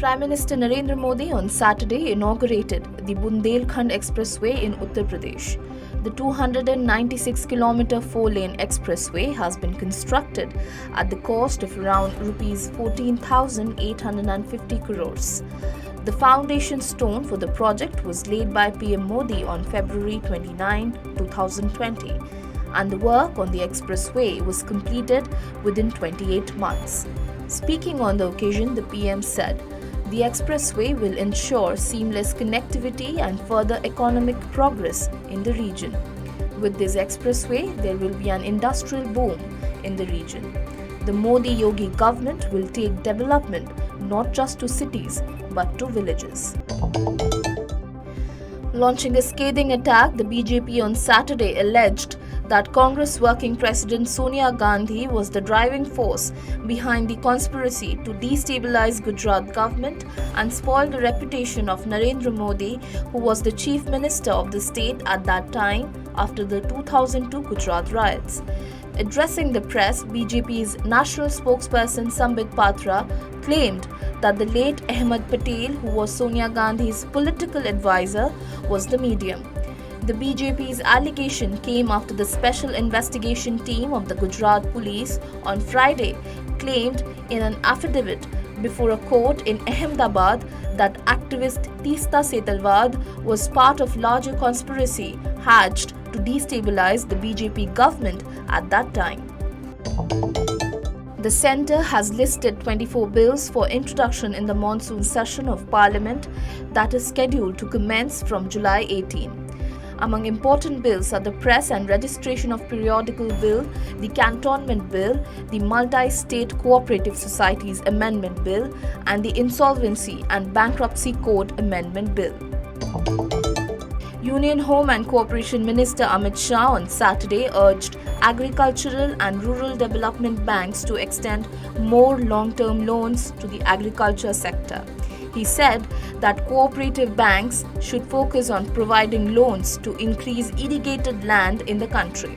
Prime Minister Narendra Modi on Saturday inaugurated the Bundelkhand Expressway in Uttar Pradesh. The 296-kilometer four-lane expressway has been constructed at the cost of around Rs 14,850 crores. The foundation stone for the project was laid by PM Modi on February 29, 2020, and the work on the expressway was completed within 28 months. Speaking on the occasion, the PM said, "The expressway will ensure seamless connectivity and further economic progress in the region. With this expressway, there will be an industrial boom in the region. The Modi-Yogi government will take development not just to cities but to villages." Launching a scathing attack, the BJP on Saturday alleged that Congress working President Sonia Gandhi was the driving force behind the conspiracy to destabilize Gujarat government and spoil the reputation of Narendra Modi, who was the chief minister of the state at that time after the 2002 Gujarat riots. Addressing the press, BJP's national spokesperson Sambit Patra claimed that the late Ahmed Patel, who was Sonia Gandhi's political advisor, was the medium. The BJP's allegation came after the special investigation team of the Gujarat police on Friday claimed in an affidavit before a court in Ahmedabad that activist Teesta Setalwad was part of larger conspiracy hatched to destabilize the BJP government at that time. The centre has listed 24 bills for introduction in the monsoon session of Parliament that is scheduled to commence from July 18. Among important bills are the Press and Registration of Periodical Bill, the Cantonment Bill, the Multi-State Cooperative Societies Amendment Bill, and the Insolvency and Bankruptcy Code Amendment Bill. Union Home and Cooperation Minister Amit Shah on Saturday urged agricultural and rural development banks to extend more long-term loans to the agriculture sector. He said that cooperative banks should focus on providing loans to increase irrigated land in the country.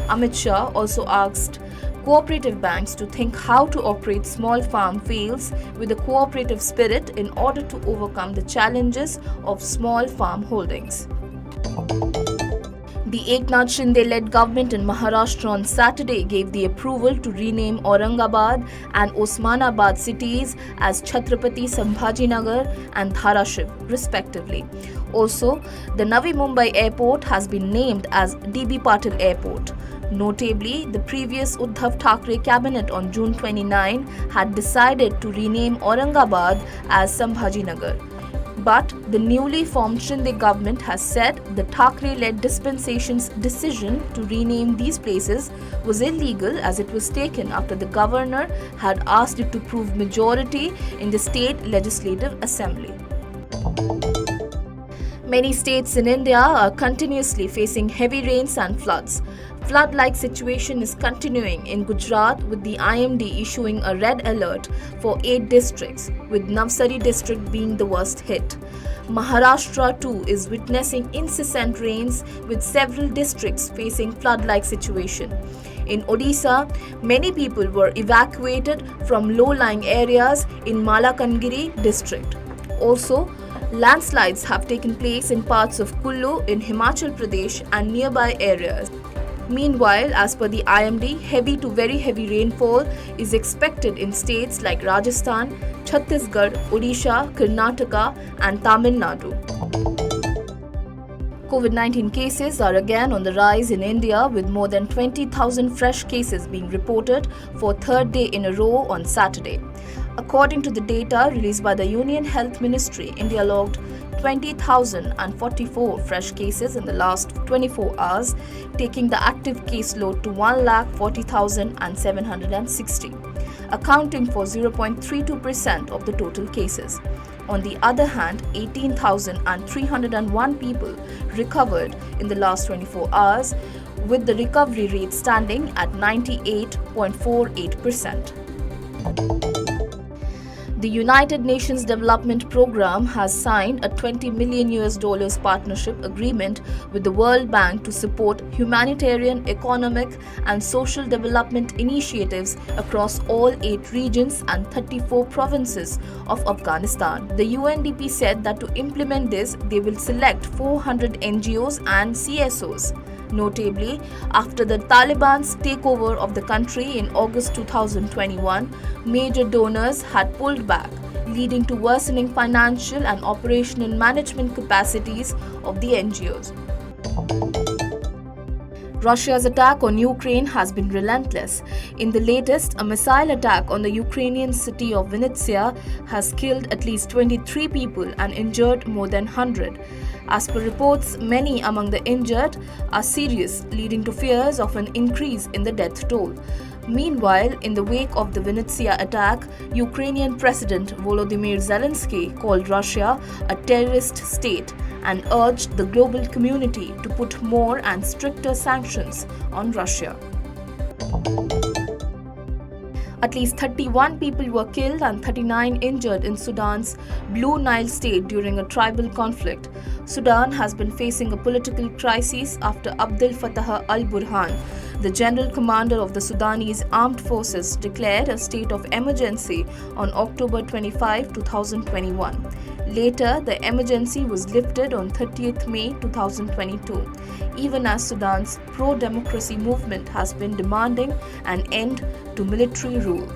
Amit Shah also asked cooperative banks to think how to operate small farm fields with a cooperative spirit in order to overcome the challenges of small farm holdings. The Eknath Shinde-led government in Maharashtra on Saturday gave the approval to rename Aurangabad and Osmanabad cities as Chhatrapati Sambhajinagar and Dharashiv, respectively. Also, the Navi Mumbai airport has been named as DB Patil Airport. Notably, the previous Uddhav Thackeray cabinet on June 29 had decided to rename Aurangabad as Sambhajinagar. But the newly formed Shinde government has said the Thackeray-led dispensation's decision to rename these places was illegal as it was taken after the governor had asked it to prove majority in the state legislative assembly. Many states in India are continuously facing heavy rains and floods. Flood-like situation is continuing in Gujarat, with the IMD issuing a red alert for 8 districts, with Navsari district being the worst hit. Maharashtra too is witnessing incessant rains, with several districts facing flood-like situation. In Odisha, many people were evacuated from low-lying areas in Malakangiri district. Also, landslides have taken place in parts of Kullu in Himachal Pradesh and nearby areas. Meanwhile, as per the IMD, heavy to very heavy rainfall is expected in states like Rajasthan, Chhattisgarh, Odisha, Karnataka and Tamil Nadu. COVID-19 cases are again on the rise in India, with more than 20,000 fresh cases being reported for third day in a row on Saturday. According to the data released by the Union Health Ministry, India logged 20,044 fresh cases in the last 24 hours, taking the active caseload to 1,40,760, accounting for 0.32% of the total cases. On the other hand, 18,301 people recovered in the last 24 hours, with the recovery rate standing at 98.48%. The United Nations Development Program has signed a $20 million partnership agreement with the World Bank to support humanitarian, economic, and social development initiatives across all 8 regions and 34 provinces of Afghanistan. The UNDP said that to implement this, they will select 400 NGOs and CSOs. Notably, after the Taliban's takeover of the country in August 2021, major donors had pulled back, leading to worsening financial and operational management capacities of the NGOs. Russia's attack on Ukraine has been relentless. In the latest, a missile attack on the Ukrainian city of Vinnytsia has killed at least 23 people and injured more than 100. As per reports, many among the injured are serious, leading to fears of an increase in the death toll. Meanwhile, in the wake of the Vinnytsia attack, Ukrainian President Volodymyr Zelensky called Russia a terrorist state and urged the global community to put more and stricter sanctions on Russia. At least 31 people were killed and 39 injured in Sudan's Blue Nile state during a tribal conflict. Sudan has been facing a political crisis after Abdel Fattah al-Burhan, the general commander of the Sudanese armed forces, declared a state of emergency on October 25, 2021. Later, the emergency was lifted on 30th May 2022, even as Sudan's pro-democracy movement has been demanding an end to military rule.